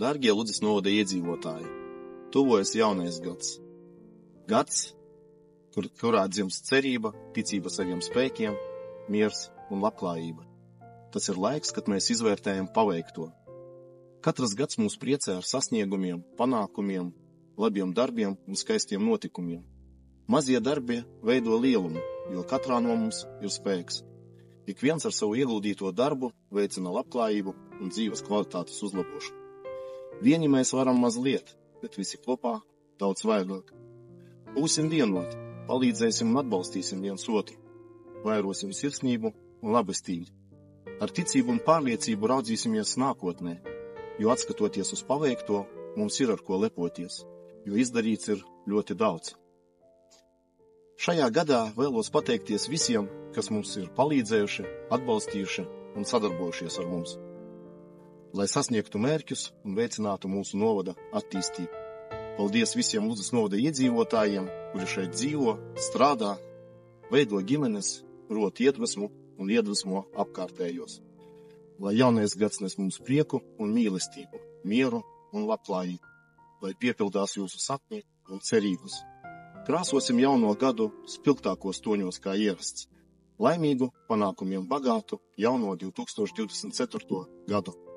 Dārgie Ludzas novada iedzīvotāji, tuvojas jaunais gads. Gads, kurā dzimst cerība, ticība saviem spēkiem, miers un labklājība. Tas ir laiks, kad mēs izvērtējam paveikto. Katrs gads mūs priecē ar sasniegumiem, panākumiem, labiem darbiem un skaistiem notikumiem. Mazie darbi veido lielumu, jo katrā no mums ir spēks. Ik viens ar savu ieguldīto darbu veicina labklājību un dzīves kvalitātes uzlabošanu. Vieni mēs varam mazliet, bet visi kopā daudz vairāk. Būsim vienoti, palīdzēsim un atbalstīsim viens otru, vairosim sirsnību un labestību. Ar ticību un pārliecību raudzīsimies nākotnē, jo atskatoties uz paveikto, mums ir ar ko lepoties, jo izdarīts ir ļoti daudz. Šajā gadā vēlos pateikties visiem, kas mums ir palīdzējuši, atbalstījuši un sadarbojušies ar mums, lai sasniegtu mērķus un veicinātu mūsu novada attīstību. Paldies visiem Ludzas novada iedzīvotājiem, kuri šeit dzīvo, strādā, veido ģimenes, rot iedvesmu un iedvesmo apkārtējos. Lai jaunais gads nes mums prieku un mīlestību, mieru un labklājību, lai piepildās jūsu sapņi un cerības. Krāsosim jauno gadu spilgtākos toņos kā ierasts. Laimīgu, panākumiem bagātu jauno 2024. gadu.